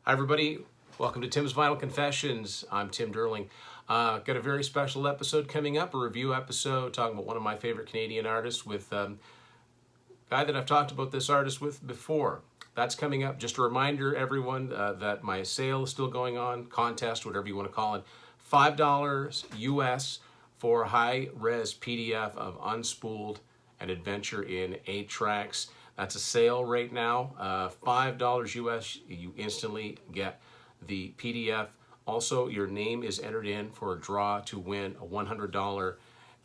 Hi, everybody. Welcome to Tim's Vinyl Confessions. I'm Tim Derling. Got a very special episode coming up, a review episode talking about one of my favorite Canadian artists with a guy that I've talked about this artist with before. That's coming up. Just a reminder, everyone, that my sale is still going on, contest, whatever you want to call it. $5 US for high-res PDF of Unspooled, an adventure in 8 tracks. That's a sale right now. $5 US, you instantly get the PDF. Also, your name is entered in for a draw to win a $100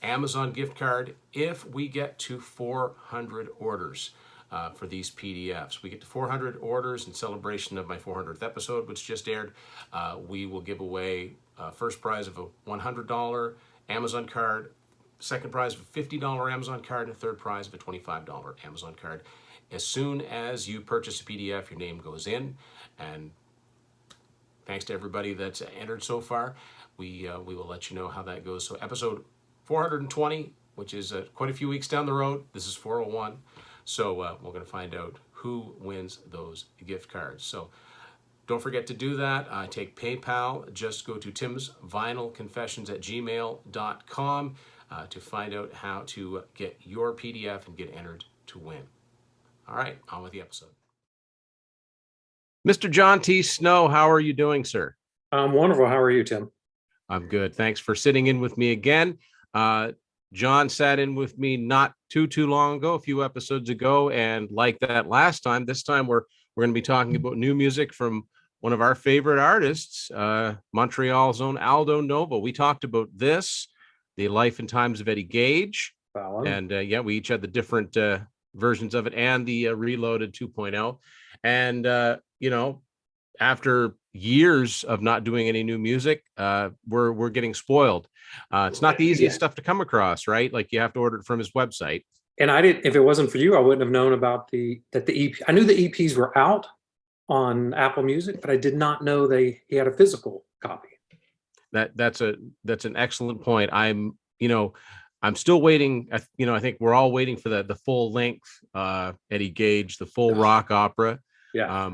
Amazon gift card if we get to 400 orders for these PDFs. We get to 400 orders in celebration of my 400th episode, which just aired. We will give away first prize of a $100 Amazon card, second prize of a $50 Amazon card, and a third prize of a $25 Amazon card. As soon as you purchase a PDF, your name goes in, and thanks to everybody that's entered so far. We will let you know how that goes. So episode 420, which is quite a few weeks down the road. This is 401. So we're going to find out who wins those gift cards. So don't forget to do that. Take PayPal. Just go to timsvinylconfessions@gmail.com to find out how to get your PDF and get entered to win. All right, on with the episode. Mr. John T. Snow, how are you doing, sir? I'm wonderful. How are you, Tim? I'm good. Thanks for sitting in with me again. John sat in with me not too long ago, a few episodes ago, and like that last time, this time we're going to be talking about new music from one of our favorite artists, Montreal's own Aldo Nova. We talked about this, The Life and Times of Eddie Gage, and we each had the different versions of it and the Reloaded 2.0. And after years of not doing any new music, we're getting spoiled. It's not the easiest stuff to come across, right? Like you have to order it from his website. And I didn't. If it wasn't for you, I wouldn't have known about the EP. I knew the EPs were out on Apple Music, but I did not know he had a physical copy. That's an excellent point. I'm still waiting. I think we're all waiting for the full length Eddie Gage, the full rock opera. Yeah.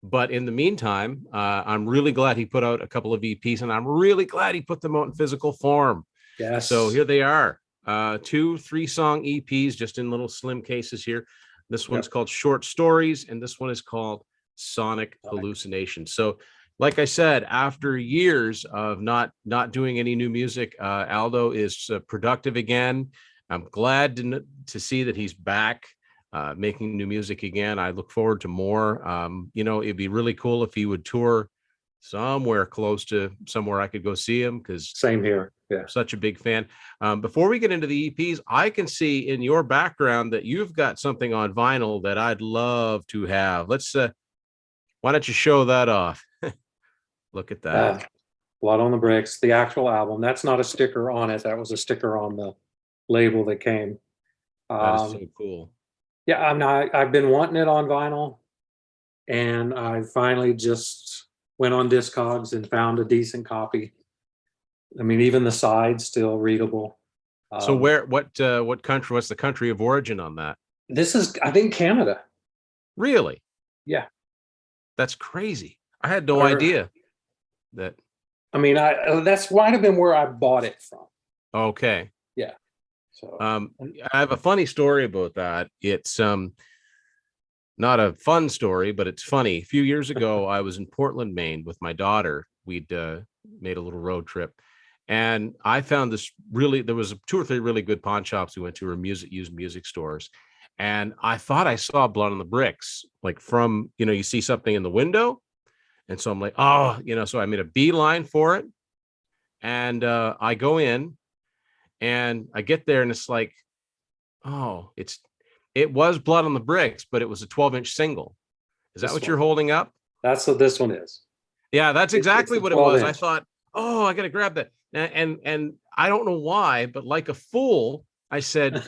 But in the meantime, I'm really glad he put out a couple of EPs, and I'm really glad he put them out in physical form. Yes. So here they are, 2-3 song EPs, just in little slim cases here. This one's called Short Stories, and this one is called Sonic Hallucinations. So, like I said, after years of not doing any new music, Aldo is productive again. I'm glad to see that he's back. Making new music again. I look forward to more. It'd be really cool if he would tour somewhere close to somewhere I could go see him, because same here. Yeah, I'm such a big fan. Before we get into the EPs, I can see in your background that you've got something on vinyl that I'd love to have. Let's why don't you show that off? Look at that. Blood on the Bricks, the actual album. That's not a sticker on it. That was a sticker on the label that came. That is so cool. Yeah, I've been wanting it on vinyl, and I finally just went on Discogs and found a decent copy. I mean, even the side's still readable. So what country? What's the country of origin on that? This is, I think, Canada. Really? Yeah. That's crazy. I had no idea that. I mean, that's might have been where I bought it from. Okay. Yeah. So I have a funny story about that. It's not a fun story, but it's funny. A few years ago, I was in Portland, Maine with my daughter. We'd made a little road trip, and I found there was 2 or 3 really good pawn shops we went to, or used music stores. And I thought I saw Blood on the Bricks, like from, you see something in the window. And so I'm like, so I made a beeline for it. And I go in, and I get there, and it's like, it was Blood on the Bricks, but it was a 12-inch single. Is that what you're holding up? That's what this one is. Yeah, that's exactly what it was. I thought, I got to grab that. And I don't know why, but like a fool, I said,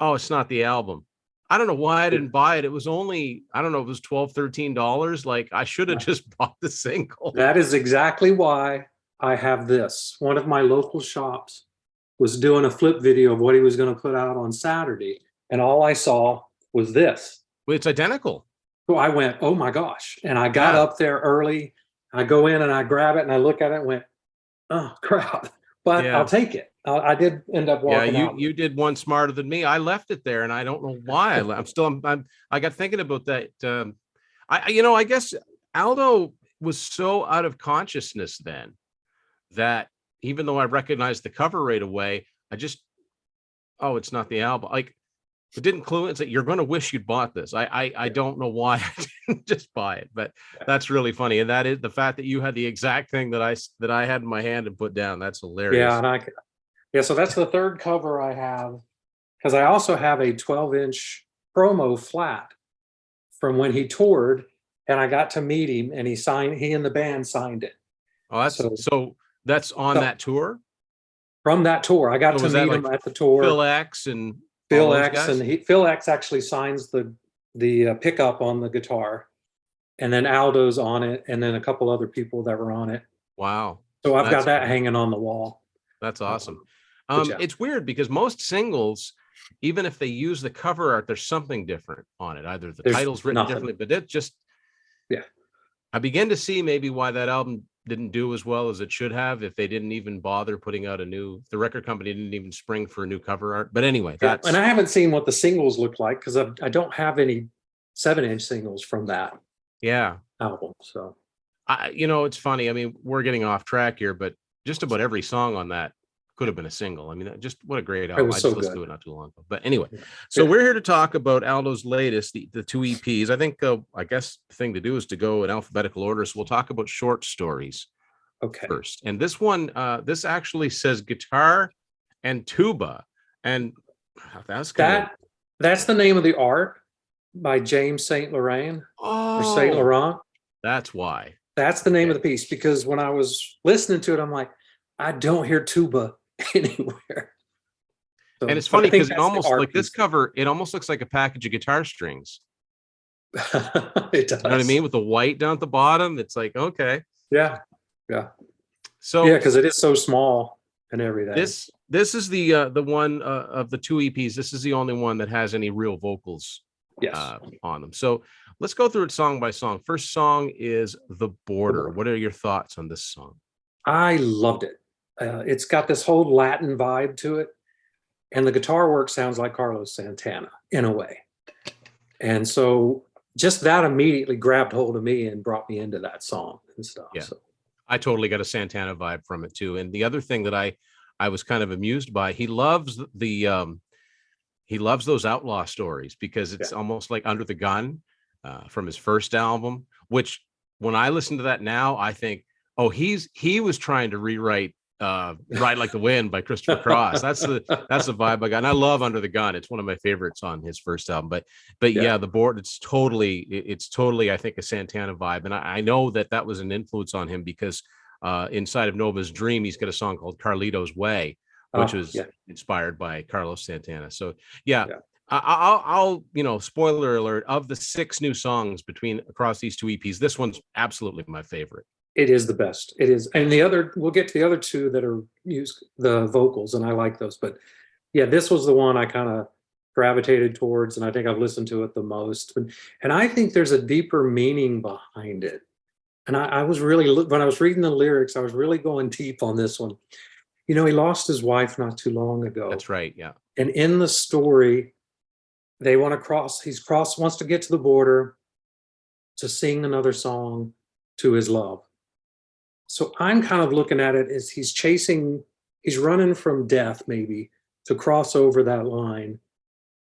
it's not the album. I don't know why I didn't buy it. It was only, I don't know, it was $12, $13. Like, I should have just bought the single. That is exactly why I have this. One of my local shops was doing a flip video of what he was going to put out on Saturday, and all I saw was this. Well, it's identical. So I went, oh my gosh. And I got Yeah, up there early. I go in and I grab it and I look at it and went, oh crap. But I'll yeah. take it. I did end up Yeah, walking out. you did one smarter than me. I left it there, and I don't know why. I'm still I got thinking about that. I guess Aldo was so out of consciousness then that even though I recognized the cover right away, I just it's not the album. Like it didn't clue. It's like you're going to wish you'd bought this. I Yeah. don't know why I didn't just buy it, but Yeah. that's really funny. And that is the fact that you had the exact thing that I had in my hand and put down. That's Yeah. hilarious. Yeah. So that's the third cover I have because I also have a 12-inch promo flat from when he toured and I got to meet him and he and the band signed it. Oh, So, that's on so that tour. from that tour, I got So to was that meet like him at the tour. Phil X and all Phil those X guys? and Phil X actually signs the pickup on the guitar, and then Aldo's on it, and then a couple other people that were on it. Wow, So I've got that's that hanging on the wall. that's awesome. But yeah, It's weird because most singles, even if they use the cover art, there's something different on it. Either the there's title's written nothing. differently, but it just Yeah, I begin to see maybe why that album didn't do as well as it should have if they didn't even bother putting out the record company didn't even spring for a new cover art. But anyway, yeah. And that's I haven't seen what the singles look like because I don't have any 7-inch singles from that yeah. album. So It's funny. I mean, we're getting off track here, but just about every song on that could have been a single. I mean, just what a great it album. was I so just listened good. to it not too long ago. But anyway, Yeah. so Yeah. we're here to talk about Aldo's latest, the two EPs. I think, I guess the thing to do is to go in alphabetical order. So we'll talk about short stories Okay. first. And this one, this actually says guitar and tuba. And that's kind of, That's the name of the art by James Saint Laurent or Saint oh, Laurent. that's why. That's the name of Okay. the piece because when I was listening to it, I'm like, I don't hear tuba anywhere. And So, it's but funny I think because it that's the almost art like this piece. cover, it almost looks like a package of guitar strings. It You know what I does. mean? With the white down at the bottom, it's like, okay. Yeah. Yeah. Yeah. So Because it is so small and everything. this is the one of the two EPs. This is the only one that has any real vocals Yes. on them. So let's go through it song by song. First song is The Border. What are your thoughts on this song? I loved it. It's got this whole Latin vibe to it. And the guitar work sounds like Carlos Santana in a way. And so just that immediately grabbed hold of me and brought me into that song and stuff. Yeah, So I totally got a Santana vibe from it too. And the other thing that I was kind of amused by, he loves those outlaw stories because yeah. it's almost like Under the Gun from his first album, which when I listen to that now, I think, oh, he was trying to rewrite Ride Like the Wind by Christopher Cross. That's the vibe I got. And I love Under the Gun. It's one of my favorites on his first album. But Yeah. yeah, the board, it's totally, I think, a Santana vibe. And I know that was an influence on him because inside of Nova's Dream, he's got a song called Carlito's Way, which Oh, was yeah. inspired by Carlos Santana. So yeah, Yeah. I'll spoiler alert, of the 6 new songs across these two EPs, this one's absolutely my favorite. It is the best. It is. And we'll get to the other two that are used, the vocals, and I like those. But yeah, this was the one I kind of gravitated towards, and I think I've listened to it the most. And I think there's a deeper meaning behind it. And I was really, when I was reading the lyrics, I was really going deep on this one. He lost his wife not too long ago. That's right. Yeah. And in the story, they want to wants to get to the border to sing another song to his love. So I'm kind of looking at it as he's running from death maybe to cross over that line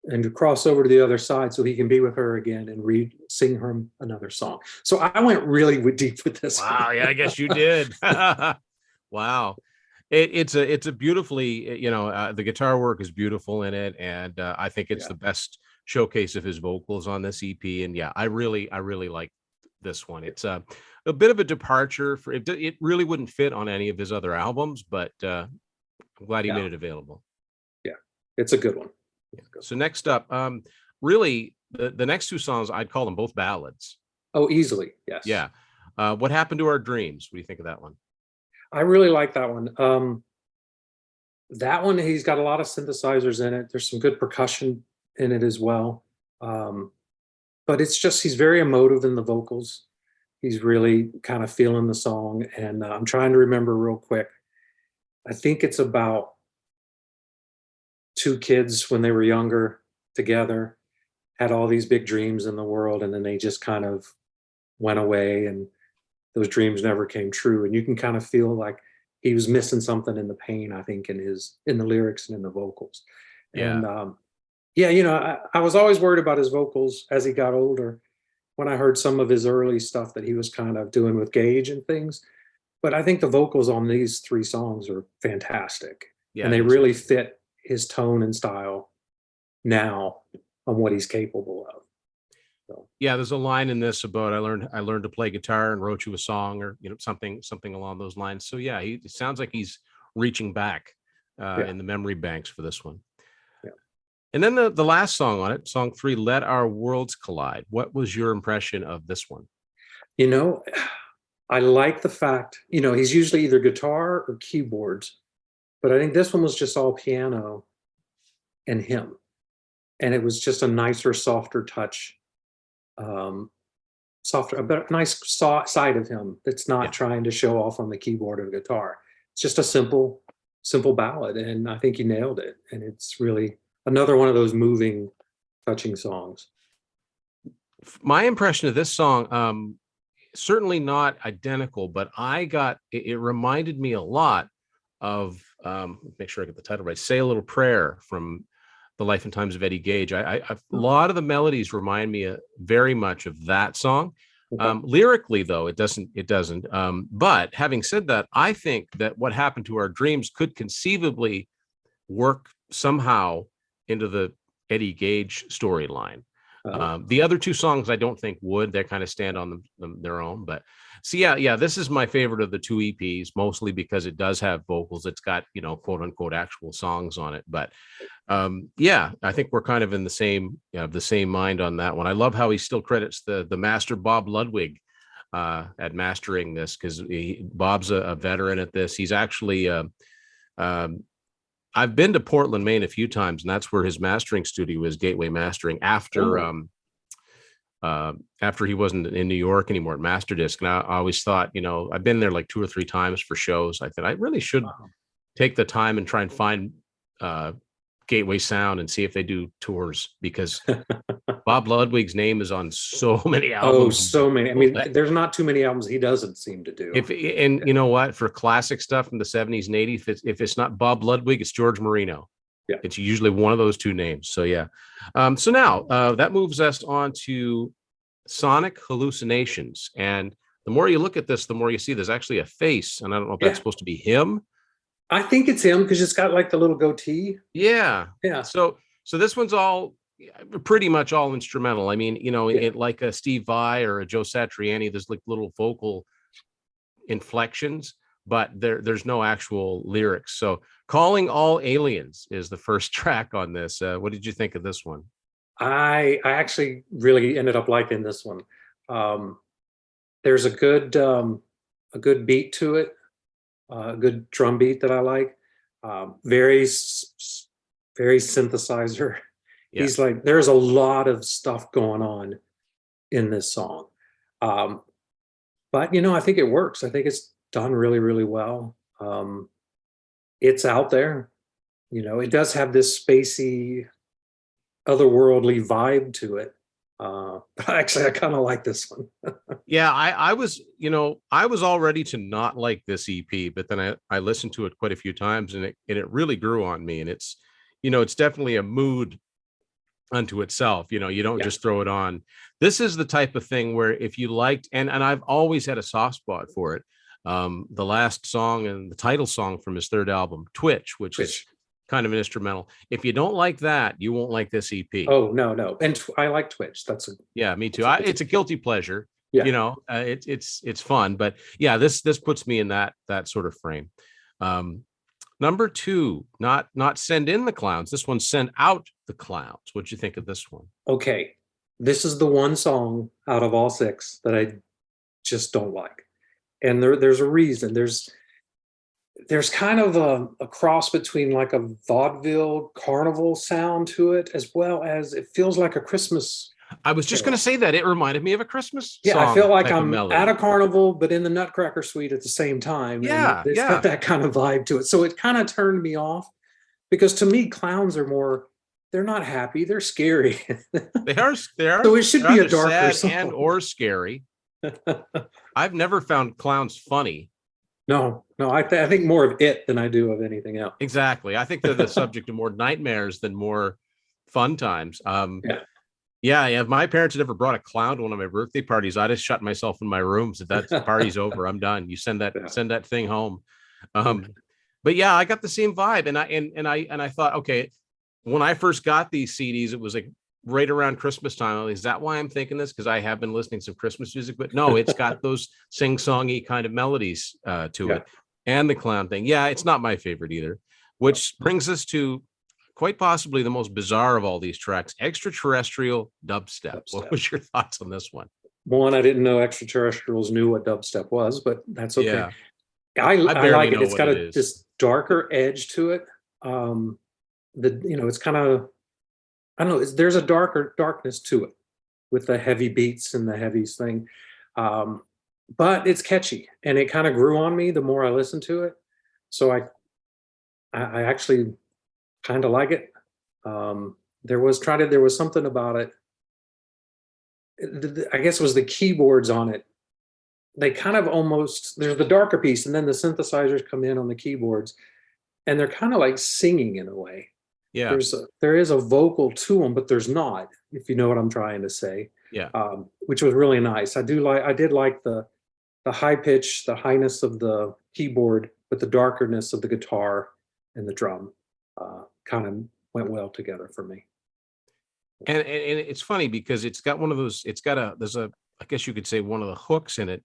and to cross over to the other side so he can be with her again and sing her another song. So I went really deep with this Wow. one. Yeah, I guess you did. Wow. It's a beautifully, the guitar work is beautiful in it. And I think it's Yeah. the best showcase of his vocals on this EP. And yeah, I really like this one. It's a bit of a departure for it. It really wouldn't fit on any of his other albums, but I'm glad he Yeah. made it available. Yeah. It's a good one. So next up, really the next 2 songs, I'd call them both ballads. Oh, easily. Yes. Yeah. What Happened to Our Dreams? What do you think of that one? I really like that one. That one, he's got a lot of synthesizers in it. There's some good percussion in it as well. but it's just he's very emotive in the vocals. He's really kind of feeling the song, and I'm trying to remember real quick. I think it's about two kids when they were younger together, had all these big dreams in the world, and then they just kind of went away, and those dreams never came true. And you can kind of feel like he was missing something in the pain, I think, in the lyrics and in the vocals. Yeah. And yeah, I was always worried about his vocals as he got older. When I heard some of his early stuff that he was kind of doing with Gage and things, but I think the vocals on these three songs are fantastic, Yeah, and I they think so really too. fit his tone and style now on what he's capable of. So, Yeah, there's a line in this about I learned to play guitar and wrote you a song, or something along those lines. So yeah, it sounds like he's reaching back yeah, in the memory banks for this one. yeah. And then the last song on it, song 3, Let Our Worlds Collide. What was your impression of this one? You know, I like the fact, he's usually either guitar or keyboards, but I think this one was just all piano and him. And it was just a nicer, softer touch, um, softer, a better, nice side of him that's not Yeah. trying to show off on the keyboard or guitar. It's just a simple ballad. And I think he nailed it. And it's really another one of those moving, touching songs. My impression of this song, certainly not identical, but it reminded me a lot of make sure I get the title right. Say a Little Prayer from The Life and Times of Eddie Gage. A Oh, lot of the melodies remind me very much of that song. okay. Lyrically, though, it doesn't. It doesn't. But having said that, I think that What Happened to Our Dreams could conceivably work somehow into the Eddie Gage storyline. Uh, The other two songs I don't think would. They kind of stand on their own. But so yeah, this is my favorite of the two EPs, mostly because it does have vocals. It's got quote unquote actual songs on it. But yeah, I think we're kind of in the same mind on that one. I love how he still credits the master Bob Ludwig at mastering this, because Bob's a veteran at this. He's actually um, I've been to Portland, Maine a few times, and that's where his mastering studio is, Gateway Mastering, oh, after he wasn't in New York anymore at Masterdisc. And I always thought, I've been there like 2 or 3 times for shows. I thought I really should wow. take the time and try and find Gateway Sound and see if they do tours, because Bob Ludwig's name is on so many Oh, albums. so many. I mean, there's not too many albums he doesn't seem to do. If and you know what, for classic stuff from the 70s and 80s, if it's not Bob Ludwig, it's George Marino. Yeah. It's usually one of those two names. So yeah. So now that moves us on to Sonic Hallucinations. And the more you look at this, the more you see there's actually a face. And I don't know if that's Yeah. supposed to be him. I think it's him because it's got like the little goatee. Yeah. Yeah. So this one's all pretty much all instrumental. I mean, Yeah. it like a Steve Vai or a Joe Satriani, there's like little vocal inflections, but there's no actual lyrics. So Calling All Aliens is the first track on this. What did you think of this one? I actually really ended up liking this one. Um, there's a good beat to it, a good drum beat that I like. Very very synthesizer. Yeah. He's like, there's a lot of stuff going on in this song. Um, but I think it works. I think it's done really, really well. It's out there. It does have this spacey, otherworldly vibe to it. But actually, I kind of like this one. Yeah, I was all ready to not like this EP, but then I listened to it quite a few times, and it really grew on me. And it's definitely a mood unto itself. You don't Yeah, just throw it on. This is the type of thing where if you liked, and I've always had a soft spot for it. The last song and the title song from his third album, Twitch, which is which, kind of an instrumental. If you don't like that, you won't like this EP. oh, no, no. And I like Twitch. Yeah, me too. It's a It's a guilty pleasure. yeah. It's fun, but yeah, this puts me in that sort of frame. Number 2, not Send In the Clowns. This one, Send Out the Clowns. What'd you think of this one? Okay. This is the one song out of all 6 that I just don't like. And there's a reason. There's kind of a cross between like a vaudeville carnival sound to it, as well as it feels like a Christmas I was just You going to know, say that it reminded me of a Christmas yeah, I feel song like type of I'm at a melody. carnival, but in the Nutcracker Suite at the same time, and Yeah, it's got yeah. that kind of vibe to it. So it kind of turned me off because to me, clowns are more. They're not happy. They're scary. So it should They're be a either darker sad and song. or scary. I've never found clowns funny. No, no, I think more of it than I do of anything else. Exactly. I think they're the subject of more nightmares than more fun times. Yeah. Yeah, yeah. If my parents had ever brought a clown to one of my birthday parties, I'd have shut myself in my room. Said that party's over. I'm done. You Yeah. send that thing home. Um, but yeah, I got the same vibe, and I thought, okay, when I first got these CDs, it was like right around Christmas time. Is that why I'm thinking this? Because I have been listening to some Christmas music, but no, it's got those sing-songy kind of melodies to Yeah. it, and the clown thing. Yeah, it's not my favorite either. Which brings us to quite possibly the most bizarre of all these tracks, extraterrestrial dubstep. What Dubstep. was your thoughts on this one? One, I didn't know extraterrestrials knew what dubstep was, but that's okay. Yeah, I I barely like it. know It's what got it is. this darker edge to it. Um, it's kind of I don't know. There's a darker darkness to it with the heavy beats and the heavies thing. Um, but it's catchy and it kind of grew on me the more I listened to it. So I actually kind of like it. There was something about it. I guess it was the keyboards on it. They kind of almost there's the darker piece, and then the synthesizers come in on the keyboards, and they're kind of like singing in a way. Yeah, There is a vocal to them, but there's not, if you know what I'm trying to say. yeah. Which was really nice. I did like the high pitch, the highness of the keyboard, but the darkerness of the guitar and the drum kind of went well together for me. And it's funny because it's got one of those. It's got a there's a I guess you could say one of the hooks in it.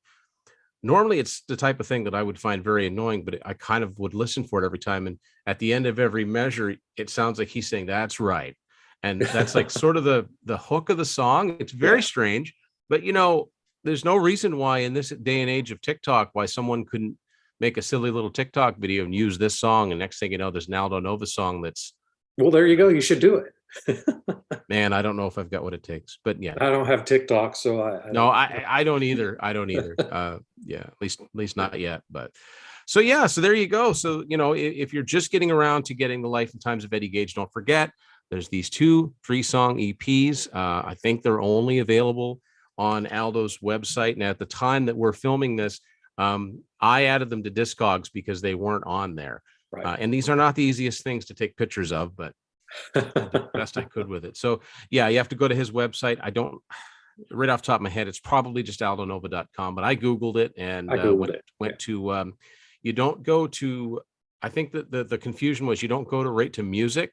Normally, it's the type of thing that I would find very annoying, but I kind of would listen for it every time. And at the end of every measure, it sounds like he's saying, "That's right," and that's like sort of the hook of the song. It's very Yeah. strange, but there's no reason why in this day and age of TikTok, why someone couldn't make a silly little TikTok video and use this song. And next thing you know, there's an Aldo Nova song that's, Well, there you go. You should do it. man, I don't know if I've got what it takes, but yeah. I don't have TikTok, so I No, don't. I don't either. I don't either. Yeah, at least not yet. But so yeah, so there you go. So if you're just getting around to getting the Life and Times of Eddie Gage, don't forget there's these 3-song EPs. I think they're only available on Aldo's website. And at the time that we're filming this, I added them to Discogs because they weren't on there. Right. And these are not the easiest things to take pictures of, but I did the best I could with it. So yeah, you have to go to his website. I don't right off the top of my head, it's probably just aldonova.com, but I Googled it and I googled went it. Yeah. went to you don't go to I think that the confusion was you don't go to right to music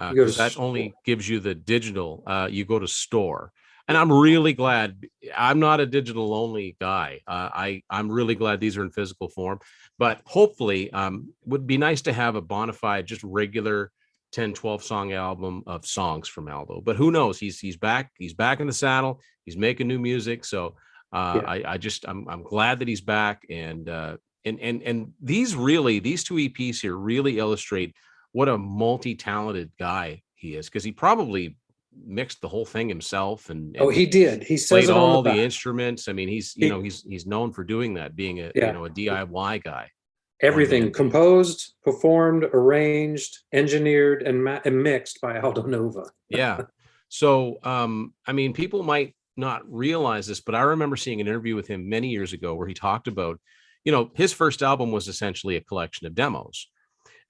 You go to because that store. only gives you the digital. You go to store. And I'm really glad I'm not a digital only guy. I'm really glad these are in physical form, but hopefully would be nice to have a bona fide, just regular 10-12 song album of songs from Aldo. But who knows? He's back. He's back in the saddle. He's making new music. So Yeah. I'm glad that he's back. And these two EPs here really illustrate what a multi-talented guy he is, because he probably mixed the whole thing himself Oh, and he did. He says played it on the all the back. instruments. I mean, He, he's known for doing that, being yeah. a DIY guy, one man Everything band. composed, performed, arranged, engineered, and mixed by Aldo Nova. Yeah. So, I mean, people might not realize this, but I remember seeing an interview with him many years ago where he talked about, his first album was essentially a collection of demos.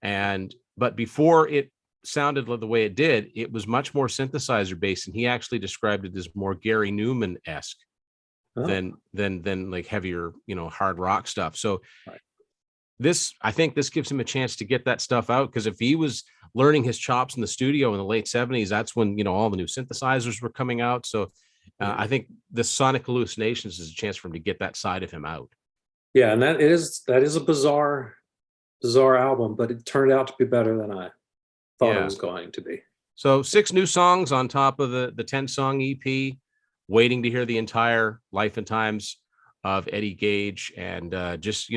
But before it sounded the way it did, it was much more synthesizer based. And he actually described it as more Gary Newman-esque Oh, than like heavier, hard rock stuff. So right. I think this gives him a chance to get that stuff out, because if he was learning his chops in the studio in the late 70s, that's when all the new synthesizers were coming out. So Yeah. I think the Sonic Hallucinations is a chance for him to get that side of him out. Yeah, and that is a bizarre album, but it turned out to be better than I thought it Yeah. was going to be. So 6 new songs on top of the 10-song EP. Waiting to hear the entire Life and Times of Eddie Gage, and just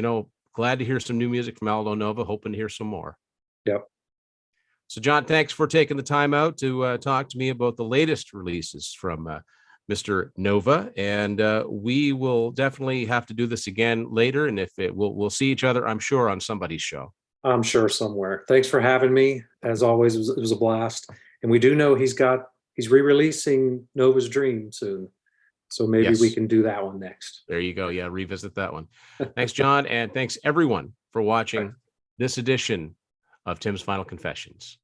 glad to hear some new music from Aldo Nova. Hoping to hear some more. Yep. So, John, thanks for taking the time out to talk to me about the latest releases from Mr. Nova, and we will definitely have to do this again later. And if we'll see each other, I'm sure, on somebody's show. I'm sure somewhere. Thanks for having me. As always, it was a blast. And we do know he's re-releasing Nova's Dream soon. So maybe we Yes. can do that one next. There you go. Yeah, revisit that one. Thanks, John, and thanks everyone for watching this edition of Tim's Final Confessions.